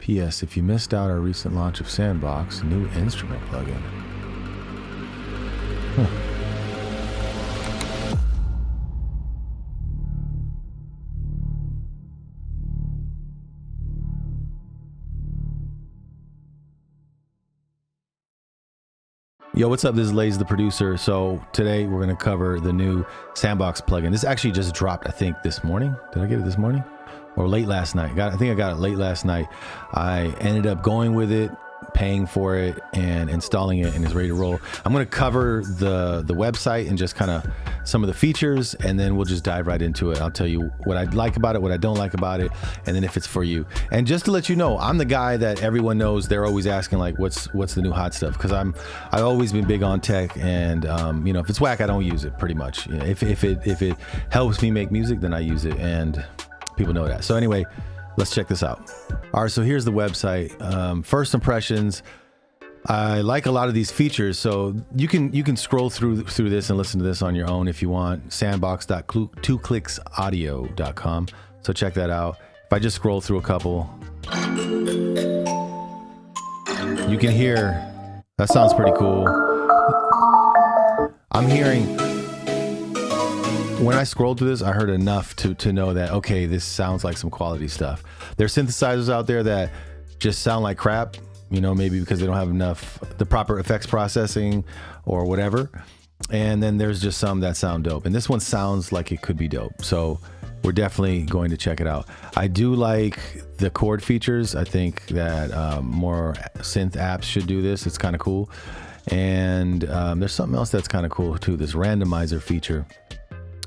P.S. If you missed out our recent launch of Sandbox, new instrument plugin. Yo, what's up? This is Laze, the producer. So today we're going to cover the new Sandbox plugin. This actually just dropped, I think, this morning. Did I get it this morning? Or late last night? I think I got it late last night. I ended up going with it, paying for it, and installing it, and it's ready to roll. I'm going to cover the website and just kind of some of the features, and then we'll just dive right into it. I'll tell you what I like about it, what I don't like about it, and then if it's for you. And just to let you know, I'm the guy that everyone knows. They're always asking like, what's the new hot stuff? Because I've always been big on tech, and you know, if it's whack, I don't use it. Pretty much. You know, if it helps me make music, then I use it, and people know that. So anyway, let's check this out. All right, so here's the website. First impressions. I like a lot of these features, so you can scroll through this and listen to this on your own if you want. Sandbox.twoclicksaudio.com. So check that out. If I just scroll through a couple, you can hear that sounds pretty cool. I'm hearing, when I scrolled through this, I heard enough to know that, okay, this sounds like some quality stuff. There's synthesizers out there that just sound like crap, you know, maybe because they don't have the proper effects processing or whatever. And then there's just some that sound dope. And this one sounds like it could be dope. So we're definitely going to check it out. I do like the chord features. I think that more synth apps should do this. It's kind of cool. And there's something else that's kind of cool too, this randomizer feature,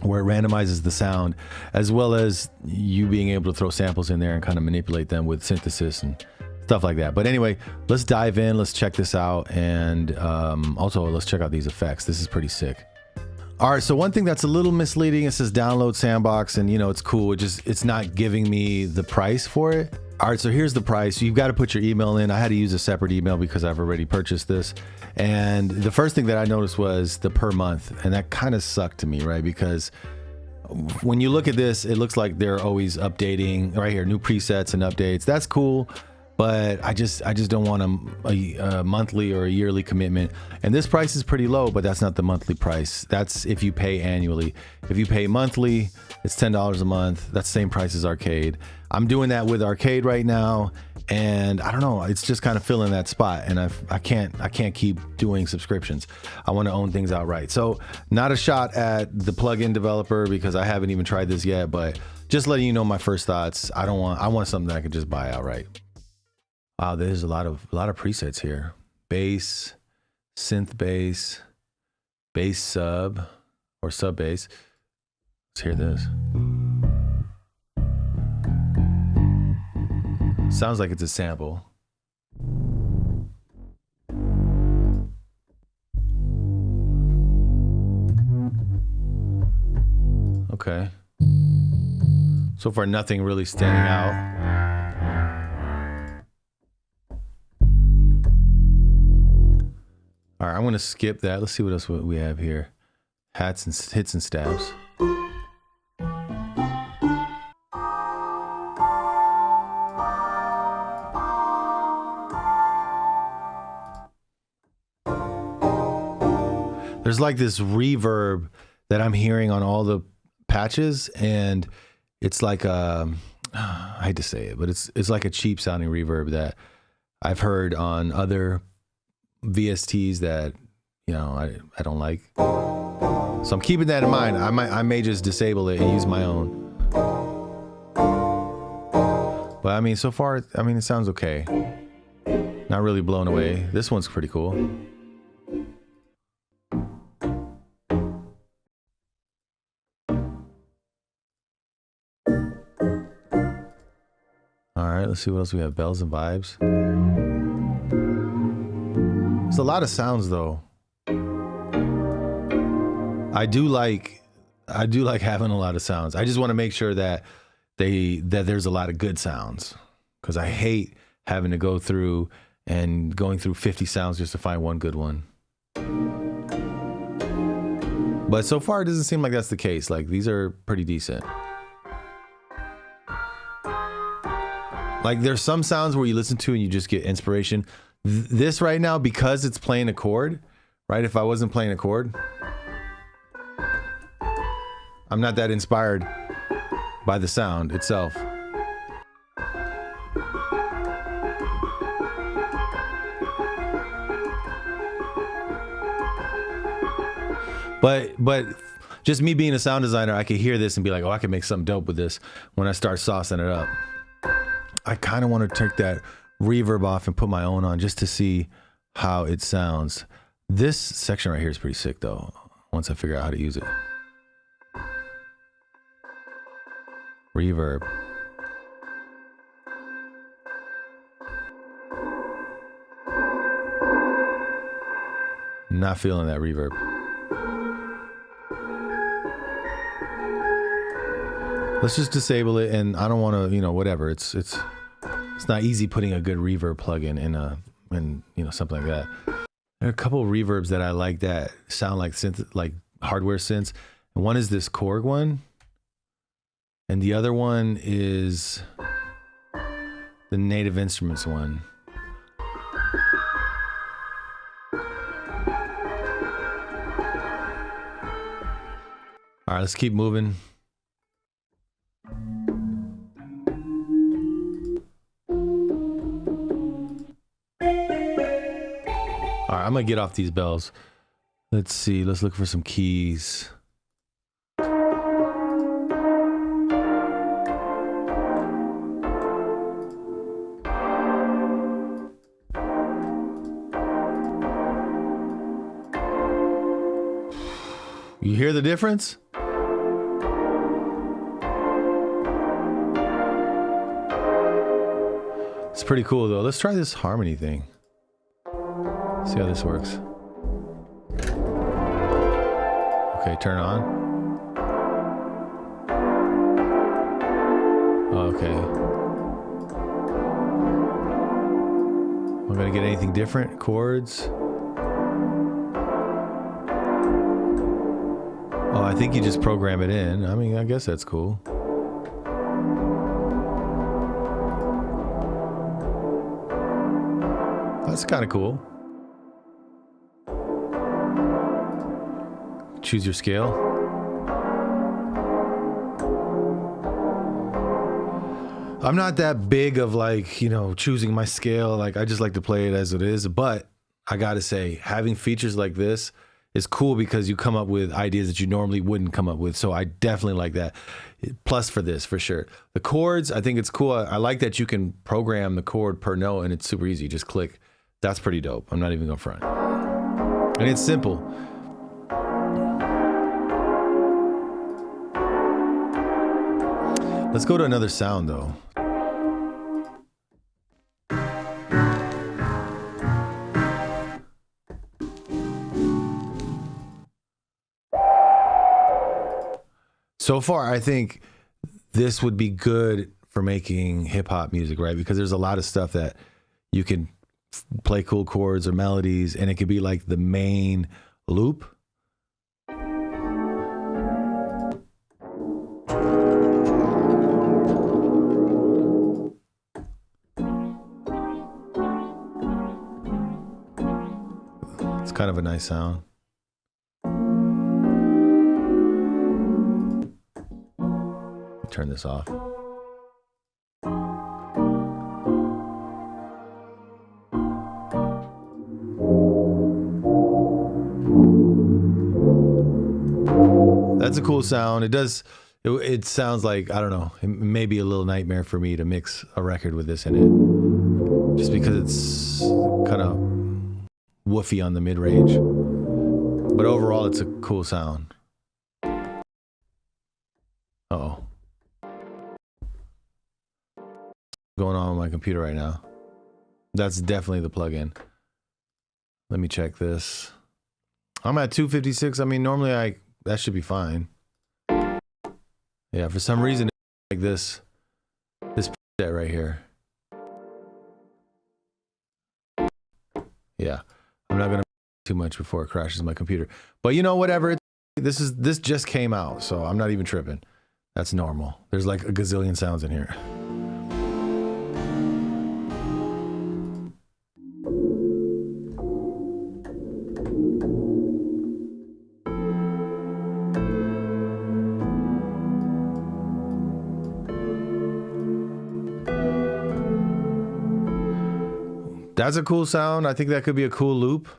where it randomizes the sound, as well as you being able to throw samples in there and kind of manipulate them with synthesis and stuff like that. But anyway, let's dive in, let's check this out, and also let's check out these effects. This is pretty sick. All right, so one thing that's a little misleading, it says download Sandbox, and you know, it's cool, it's not giving me the price for it. All right, so here's the price. You've got to put your email in. I had to use a separate email because I've already purchased this. And the first thing that I noticed was the per month, and that kind of sucked to me, right? Because when you look at this, it looks like they're always updating right here, new presets and updates. That's cool, but I just don't want a monthly or a yearly commitment. And this price is pretty low, but that's not the monthly price. That's if you pay annually. If you pay monthly, it's $10 a month. That's the same price as Arcade. I'm doing that with Arcade right now, and I don't know, it's just kind of filling that spot, and I can't keep doing subscriptions. I want to own things outright. So not a shot at the plugin developer because I haven't even tried this yet, but just letting you know my first thoughts. I want something that I can just buy outright. Wow, there's a lot of presets here. Bass, synth bass, bass sub or sub bass. Let's hear this. Sounds like it's a sample. Okay. So far, nothing really standing out. All right, I'm going to skip that. Let's see what else we have here. Hits and stabs. There's like this reverb that I'm hearing on all the patches, and it's like I hate to say it, but it's like a cheap sounding reverb that I've heard on other VSTs that, you know, I don't like. So I'm keeping that in mind. I may just disable it and use my own. But I mean, so far, I mean, it sounds okay. Not really blown away. This one's pretty cool. All right, let's see what else we have. Bells and vibes. There's a lot of sounds though. I do like having a lot of sounds. I just want to make sure that there's a lot of good sounds, because I hate having to go through and going through 50 sounds just to find one good one. But so far it doesn't seem like that's the case. Like, these are pretty decent. Like there's some sounds where you listen to and you just get inspiration. This right now, because it's playing a chord, right? If I wasn't playing a chord, I'm not that inspired by the sound itself. But just me being a sound designer, I could hear this and be like, oh, I can make something dope with this when I start saucing it up. I kind of want to take that reverb off and put my own on just to see how it sounds. This section right here is pretty sick though, once I figure out how to use it. Reverb. Not feeling that reverb. Let's just disable it, and I don't want to, you know, whatever. It's not easy putting a good reverb plugin in you know, something like that. There are a couple of reverbs that I like that sound like synth, like hardware synths. And one is this Korg one, and the other one is the Native Instruments one. All right, let's keep moving. All right, I'm gonna get off these bells. Let's see, let's look for some keys. You hear the difference? It's pretty cool though. Let's try this harmony thing. See how this works. Okay, turn on. Okay. Am I gonna get anything different? Chords? Oh, I think you just program it in. I mean, I guess that's cool. That's kind of cool. Choose your scale. I'm not that big of like, you know, choosing my scale. Like I just like to play it as it is. But I gotta say, having features like this is cool because you come up with ideas that you normally wouldn't come up with. So I definitely like that. Plus for this, for sure. The chords, I think it's cool. I like that you can program the chord per note and it's super easy. Just click. That's pretty dope. I'm not even gonna front. And it's simple. Let's go to another sound though. So far, I think this would be good for making hip hop music, right? Because there's a lot of stuff that you can play cool chords or melodies, and it could be like the main loop. It's kind of a nice sound. Turn this off. That's a cool sound. It does. It sounds like, I don't know, it may be a little nightmare for me to mix a record with this in it, just because it's kind of woofy on the mid range. But overall, it's a cool sound. Uh-oh. Going on with my computer right now. That's definitely the plugin. Let me check this. I'm at 256. I mean, normally that should be fine. Yeah, for some reason like this preset right here. Yeah, I'm not gonna too much before it crashes my computer. But you know, whatever. This just came out, so I'm not even tripping. That's normal. There's like a gazillion sounds in here. That's a cool sound. I think that could be a cool loop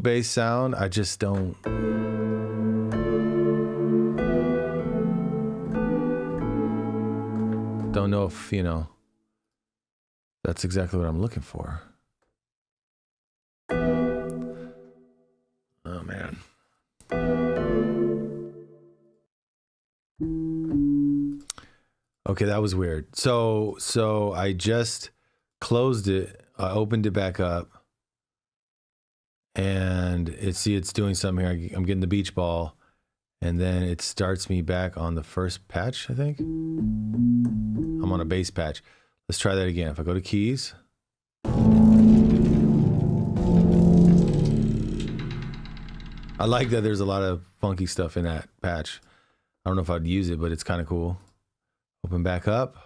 based sound. I just don't know if, you know, that's exactly what I'm looking for. Oh man. Okay, that was weird. So I just closed it. I opened it back up, and it's doing something here. I'm getting the beach ball, and then it starts me back on the first patch, I think. I'm on a bass patch. Let's try that again. If I go to keys. I like that there's a lot of funky stuff in that patch. I don't know if I'd use it, but it's kind of cool. Open back up.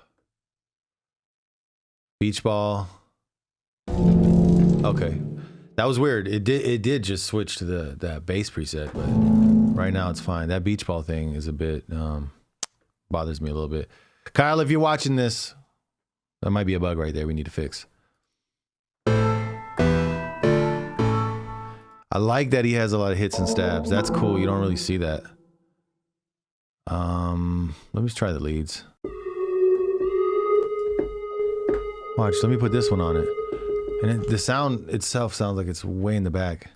Beach ball. Okay. That was weird. It did just switch to that bass preset, but right now it's fine. That beach ball thing is a bit bothers me a little bit. Kyle, if you're watching this, that might be a bug right there we need to fix. I like that he has a lot of hits and stabs. That's cool. You don't really see that. Let me just try the leads. Watch, let me put this one on it. And the sound itself sounds like it's way in the back.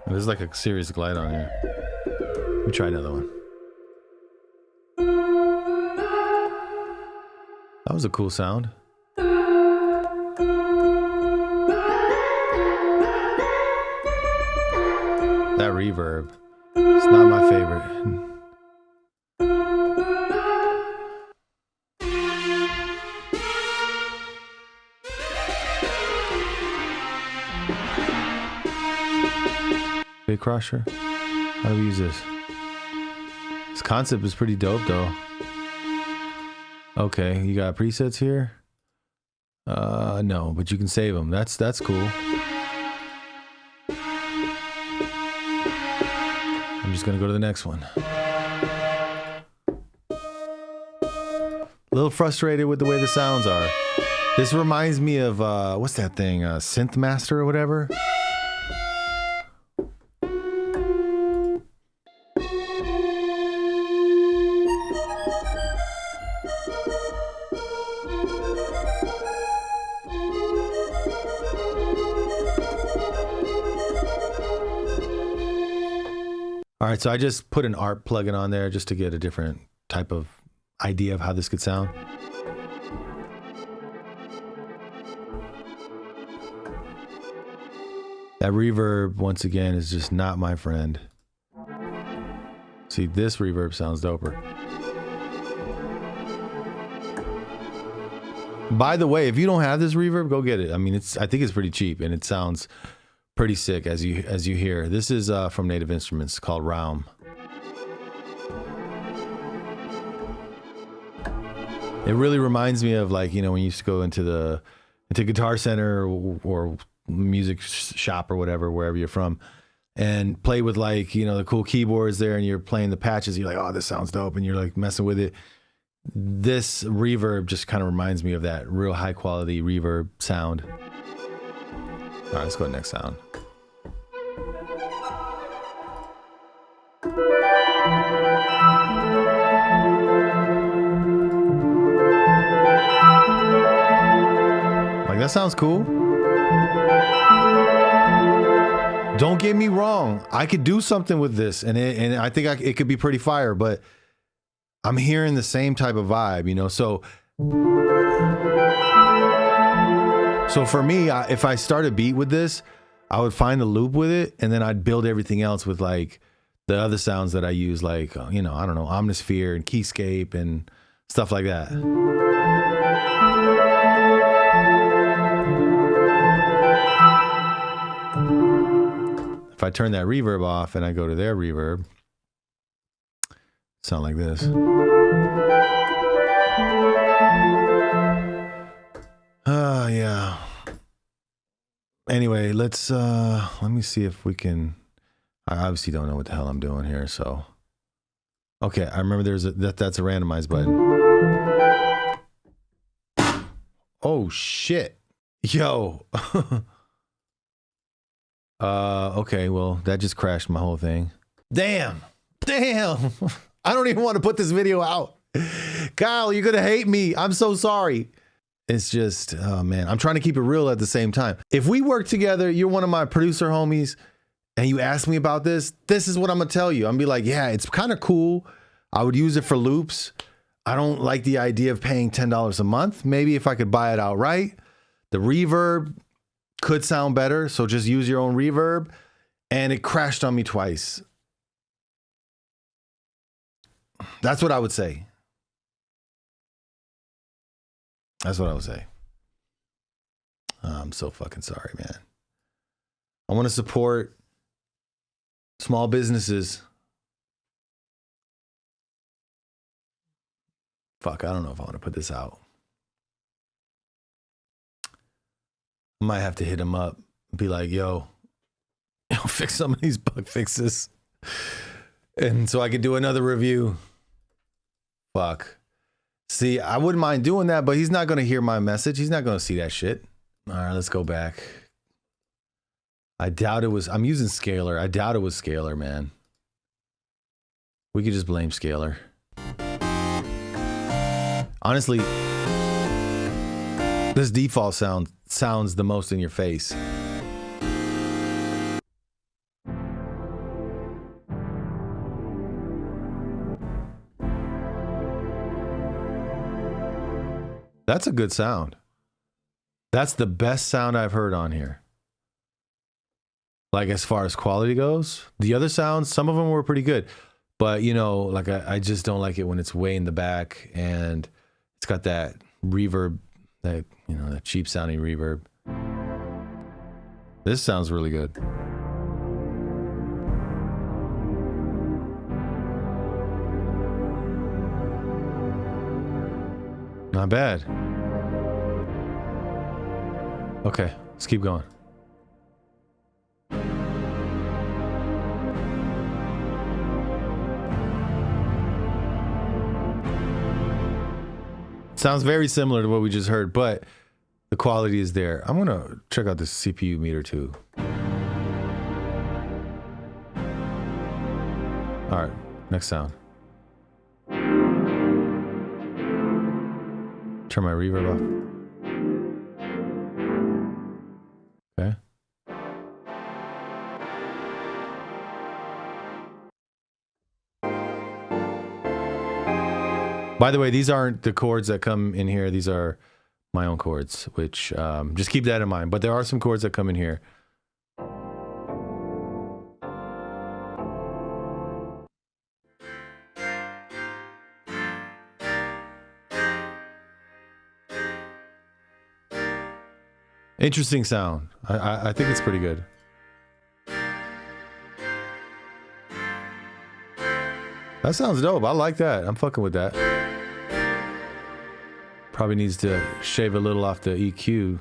There's like a serious glide on here. Let me try another one. That was a cool sound. That reverb. It's not my favorite. Big crusher. How do we use this? This concept is pretty dope though. Okay, you got presets here? No, but you can save them. That's cool. I'm just gonna go to the next one. A little frustrated with the way the sounds are. This reminds me of what's that thing? Synth Master or whatever. All right, so I just put an ARP plugin on there just to get a different type of idea of how this could sound. That reverb, once again, is just not my friend. See, this reverb sounds doper. By the way, if you don't have this reverb, go get it. I mean, I think it's pretty cheap and it sounds pretty sick as you hear. This is from Native Instruments, called Realm. It really reminds me of, like, you know, when you used to go into Guitar Center or music shop or whatever, wherever you're from, and play with, like, you know, the cool keyboards there, and you're playing the patches. You're like, oh, this sounds dope, and you're like messing with it. This reverb just kind of reminds me of that real high quality reverb sound. All right, let's go to the next sound. Like, that sounds cool. Don't get me wrong. I could do something with this, and I think it could be pretty fire, but I'm hearing the same type of vibe, you know? So for me, if I start a beat with this, I would find a loop with it, and then I'd build everything else with, like, the other sounds that I use, like, you know, I don't know, Omnisphere and Keyscape and stuff like that. If I turn that reverb off and I go to their reverb, sound like this. Yeah. Anyway, let me see if we can. I obviously don't know what the hell I'm doing here, so Okay, I remember there's that's a randomized button. Oh shit. Yo. Okay, well, that just crashed my whole thing. Damn. I don't even want to put this video out. Kyle, you're gonna hate me. I'm so sorry. It's just, oh man, I'm trying to keep it real at the same time. If we work together, you're one of my producer homies, and you ask me about this is what I'm gonna tell you. I'm gonna be like, yeah, it's kind of cool. I would use it for loops. I don't like the idea of paying $10 a month. Maybe if I could buy it outright. The reverb could sound better, so just use your own reverb. And it crashed on me twice. That's what I would say. That's what I would say. I'm so fucking sorry, man. I want to support small businesses. Fuck, I don't know if I want to put this out. I might have to hit him up and be like, yo, fix some of these bug fixes. And so I could do another review. Fuck. See, I wouldn't mind doing that, but he's not going to hear my message. He's not going to see that shit. All right, let's go back. I doubt it was, I'm using Scalar. I doubt it was Scalar, man. We could just blame Scalar. Honestly, this default sounds the most in your face. That's a good sound. That's the best sound I've heard on here. Like as far as quality goes, the other sounds, some of them were pretty good, but you know, like I just don't like it when it's way in the back and it's got that reverb, that, you know, that cheap sounding reverb. This sounds really good. Not bad. Okay, let's keep going. Sounds very similar to what we just heard, but the quality is there. I'm gonna check out this CPU meter too. All right, next sound. Turn my reverb off. Okay. By the way, these aren't the chords that come in here. These are my own chords, which just keep that in mind. But there are some chords that come in here. Interesting sound. I think it's pretty good. That sounds dope. I like that. I'm fucking with that. Probably needs to shave a little off the EQ.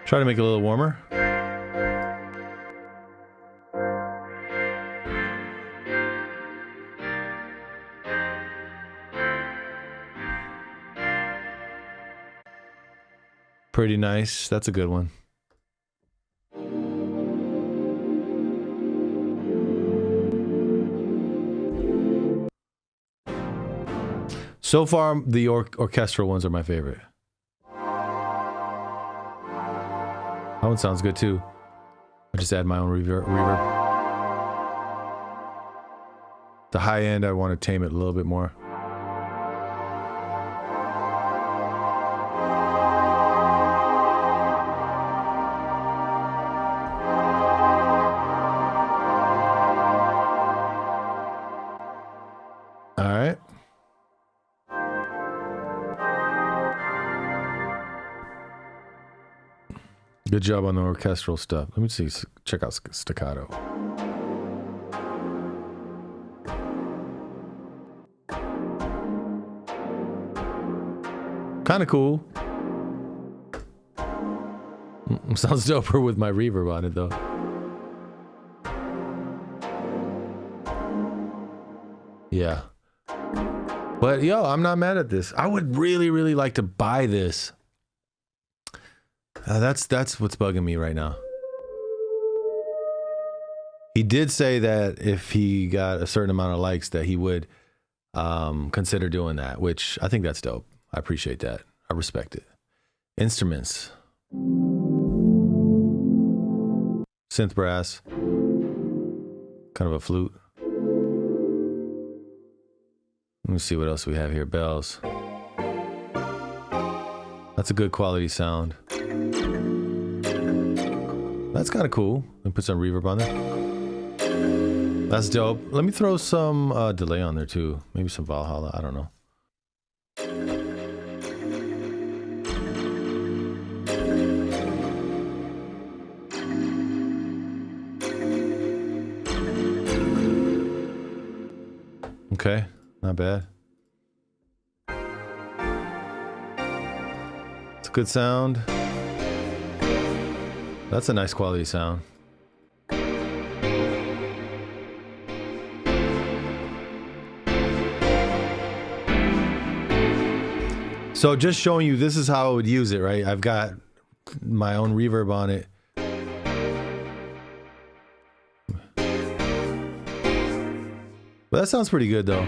Try to make it a little warmer. Pretty nice. That's a good one. So far, the orchestral ones are my favorite. That one sounds good too. I just add my own reverb. The high end, I want to tame it a little bit more. All right. Good job on the orchestral stuff. Let me see. Check out staccato. Kind of cool. Sounds doper with my reverb on it though. Yeah. But yo, I'm not mad at this. I would really, really like to buy this. That's what's bugging me right now. He did say that if he got a certain amount of likes that he would consider doing that, which I think that's dope. I appreciate that. I respect it. Instruments. Synth brass. Kind of a flute. Let me see what else we have here. Bells. That's a good quality sound. That's kind of cool. Let me put some reverb on there. That's dope. Let me throw some delay on there too. Maybe some Valhalla. I don't know. Okay, not bad. It's a good sound. That's a nice quality sound. So just showing you, this is how I would use it, right? I've got my own reverb on it. But that sounds pretty good though.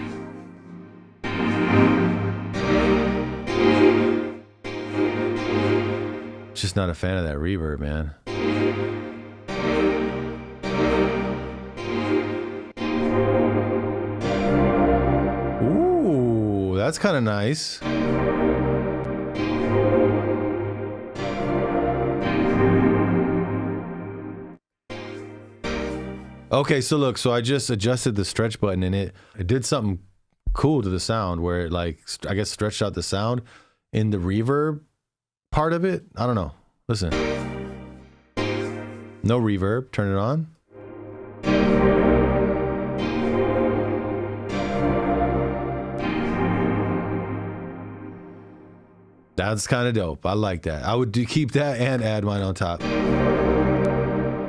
Just not a fan of that reverb, man. Ooh, that's kind of nice. Okay, so look, so I just adjusted the stretch button and it did something cool to the sound where it like, I guess stretched out the sound in the reverb part of it. I don't know. Listen. No reverb. Turn it on. That's kind of dope. I like that. I would keep that and add mine on top.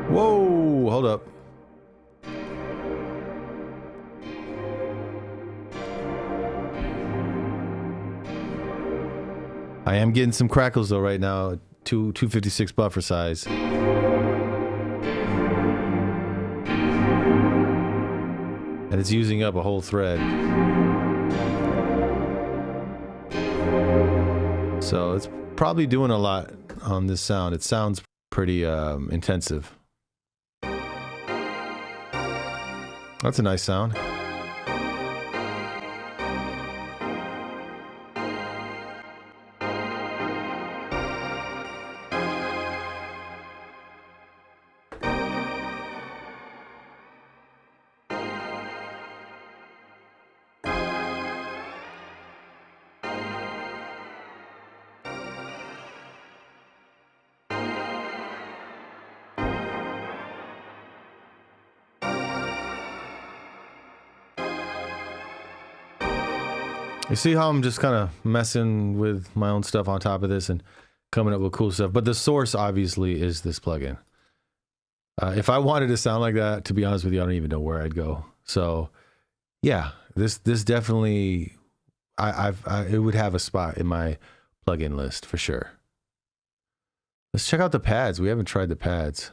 Whoa, hold up. I am getting some crackles though right now. 256 buffer size. And it's using up a whole thread. So it's probably doing a lot on this sound. It sounds pretty intensive. That's a nice sound. You see how I'm just kind of messing with my own stuff on top of this and coming up with cool stuff. But the source obviously is this plugin. If I wanted to sound like that, to be honest with you, I don't even know where I'd go. So yeah, this definitely, it would have a spot in my plugin list for sure. Let's check out the pads. We haven't tried the pads.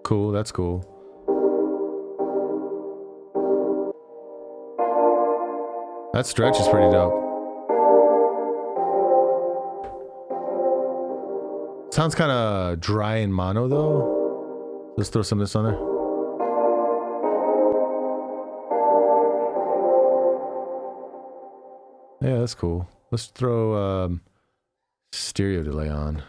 Cool, that's cool. That stretch is pretty dope. Sounds kind of dry in mono though. Let's throw some of this on there. Yeah, that's cool. Let's throw stereo delay on.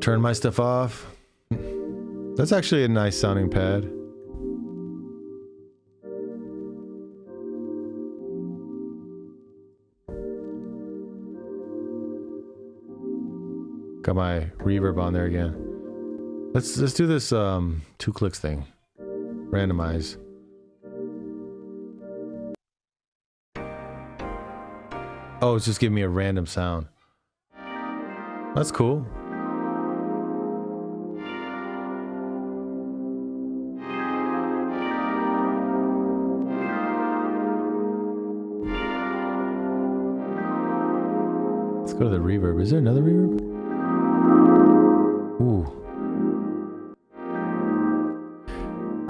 turn my stuff off. That's actually a nice sounding pad. Got my reverb on there again. Let's do this 2 clicks thing. Randomize. Oh, it's just giving me a random sound. That's cool. Let's go to the reverb. Is there another reverb? Ooh.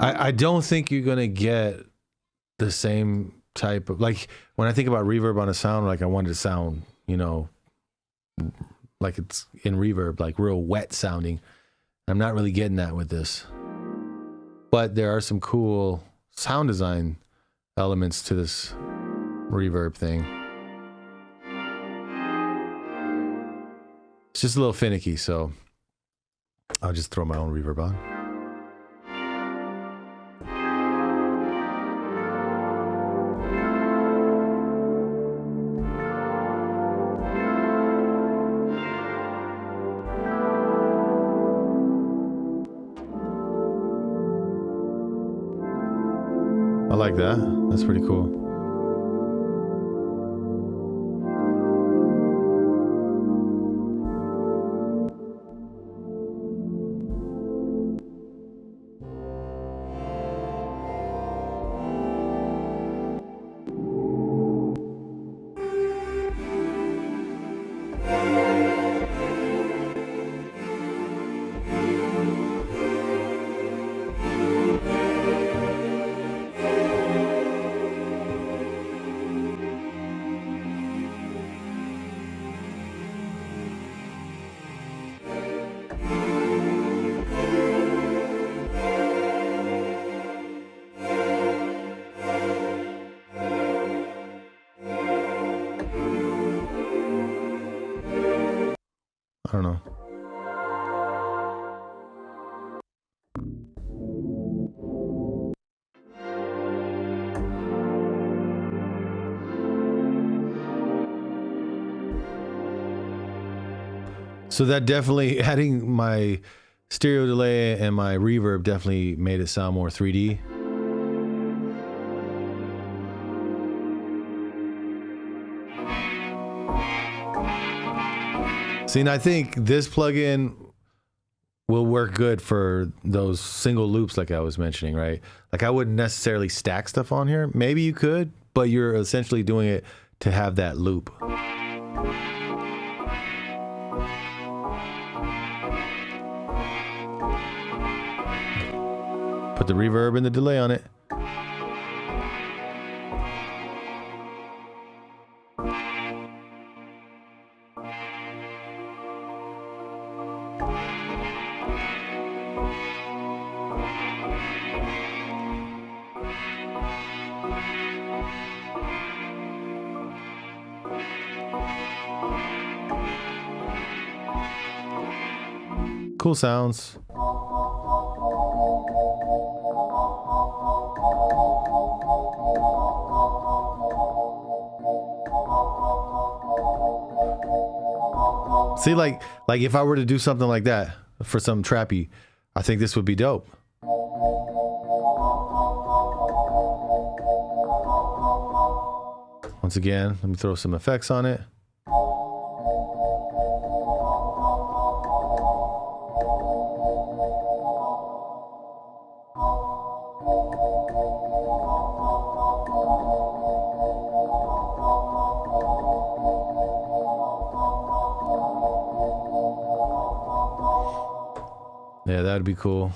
I don't think you're gonna get the same type of, like, when I think about reverb on a sound, like I want it to sound, you know, like it's in reverb, like real wet sounding. I'm not really getting that with this. But there are some cool sound design elements to this reverb thing. It's just a little finicky, so I'll just throw my own reverb on. I like that. That's pretty cool. I don't know. So that definitely, adding my stereo delay and my reverb definitely made it sound more 3D. See, and I think this plugin will work good for those single loops like I was mentioning, right? Like I wouldn't necessarily stack stuff on here. Maybe you could, but you're essentially doing it to have that loop. Put the reverb and the delay on it. Cool sounds. See, like if I were to do something like that for some trappy, I think this would be dope. Once again, let me throw some effects on it. Yeah, that'd be cool.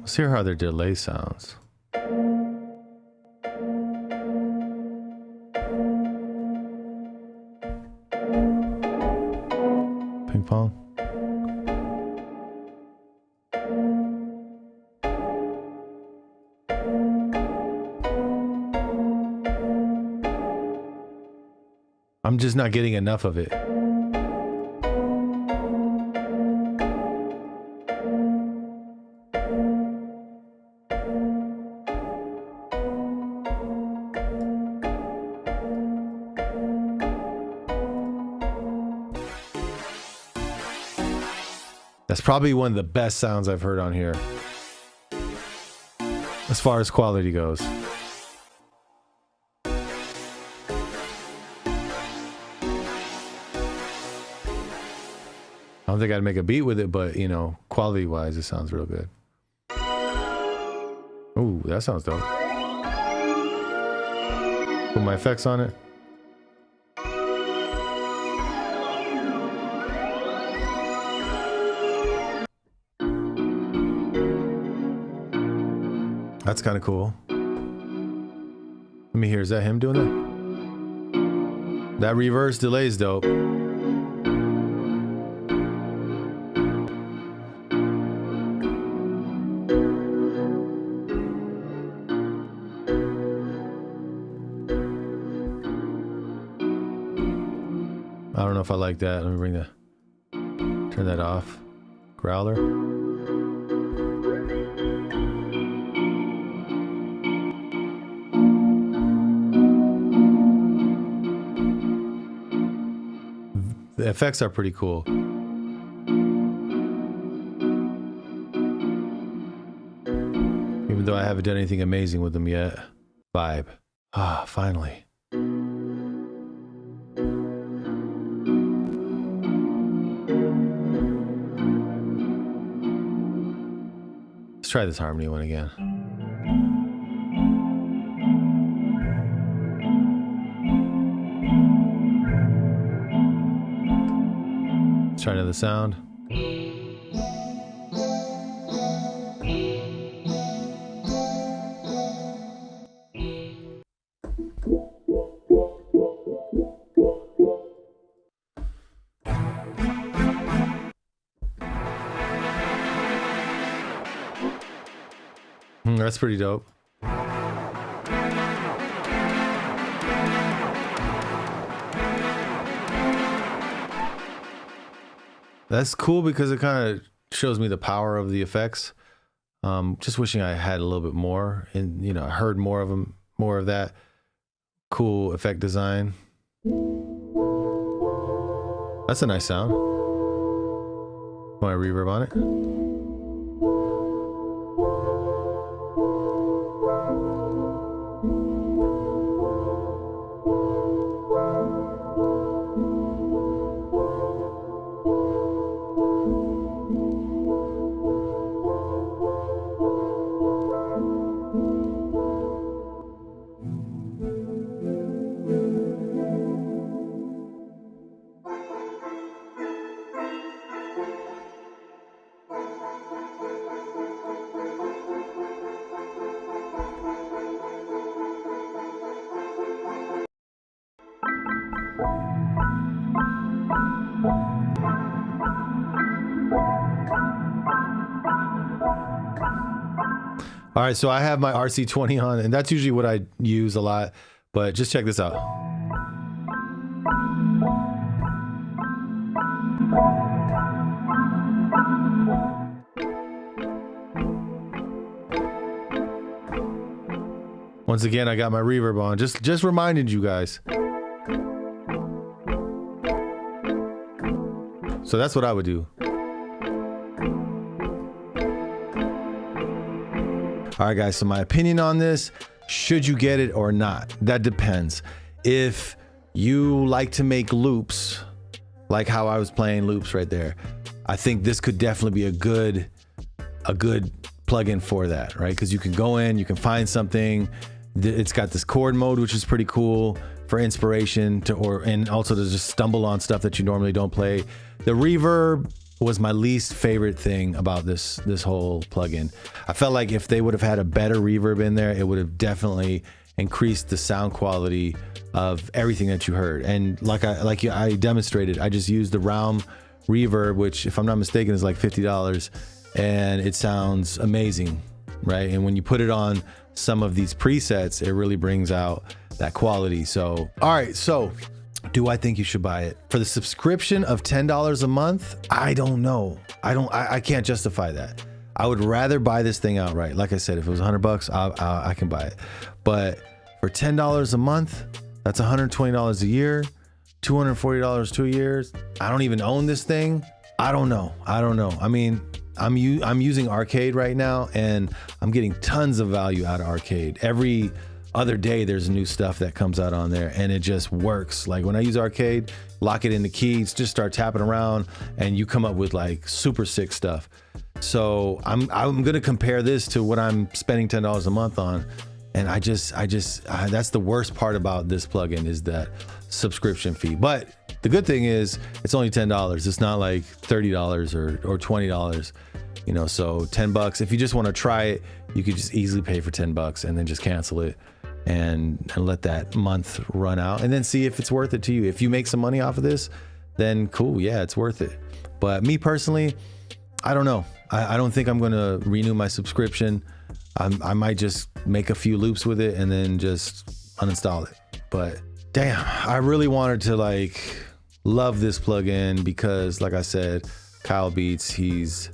Let's hear how their delay sounds. Ping pong. I'm just not getting enough of it. That's probably one of the best sounds I've heard on here, as far as quality goes. I don't think I'd make a beat with it, but you know, quality wise, it sounds real good. Ooh, that sounds dope. Put my effects on it. That's kind of cool. Let me hear, is that him doing it? That reverse delay is dope. I don't know if I like that. Let me turn that off. Growler. The effects are pretty cool. Even though I haven't done anything amazing with them yet. Vibe. Ah, finally. Let's try this harmony one again. Let's try another sound. That's pretty dope. That's cool because it kind of shows me the power of the effects. Just wishing I had a little bit more and, you know, I heard more of them, more of that cool effect design. That's a nice sound. Want a reverb on it? All right, so I have my RC20 on, and that's usually what I use a lot, but just check this out. Once again, I got my reverb on, just reminded you guys. So that's what I would do. All right, guys, so my opinion on this, should you get it or not? That depends. If you like to make loops, like how I was playing loops right there, I think this could definitely be a good plugin for that, right? Because you can go in, you can find something. It's got this chord mode, which is pretty cool for inspiration and also to just stumble on stuff that you normally don't play. The reverb, was my least favorite thing about this whole plugin. I felt like if they would have had a better reverb in there, it would have definitely increased the sound quality of everything that you heard. And I demonstrated, I just used the round reverb, which if I'm not mistaken is like $50, and it sounds amazing, right? And when you put it on some of these presets, it really brings out that quality. So, all right, so do I think you should buy it? For the subscription of $10 a month, I don't know. I can't justify that. I would rather buy this thing outright. Like I said, if it was $100, I can buy it. But for $10 a month, that's $120 a year, $240 2 years. I don't even own this thing. I don't know. I mean, I'm using Arcade right now, and I'm getting tons of value out of Arcade. Every other day there's new stuff that comes out on there, and it just works. Like when I use Arcade, lock it in the keys, just start tapping around, and you come up with like super sick stuff. So I'm gonna compare this to what I'm spending $10 a month on, and I just that's the worst part about this plugin, is that subscription fee. But the good thing is it's only $10. It's not like $30 or $20. You know, so $10. If you just want to try it, you could just easily pay for $10 and then just cancel it and let that month run out, and then see if it's worth it to you. If you make some money off of this, then cool, yeah, it's worth it. But me personally, I don't know. I don't think I'm gonna renew my subscription. I might just make a few loops with it and then just uninstall it. But damn, I really wanted to like love this plugin because, like I said, Kyle Beats, he's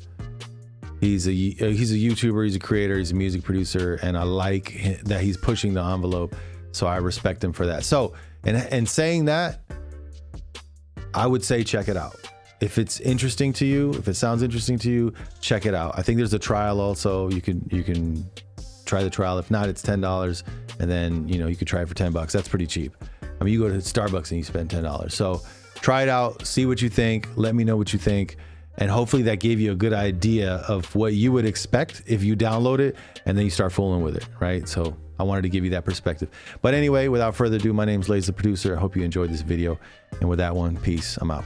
a YouTuber, he's a creator, he's a music producer, and I like that he's pushing the envelope. So I respect him for that. So, and saying that, I would say check it out. If it's interesting to you, if it sounds interesting to you, check it out. I think there's a trial also. You can try the trial. If not, it's $10, and then you could try it for $10. That's pretty cheap. I mean, you go to Starbucks and you spend $10. So try it out, see what you think. Let me know what you think. And hopefully that gave you a good idea of what you would expect if you download it and then you start fooling with it, right? So I wanted to give you that perspective. But anyway, without further ado, my name's Laze the Producer. I hope you enjoyed this video. And with that one, peace. I'm out.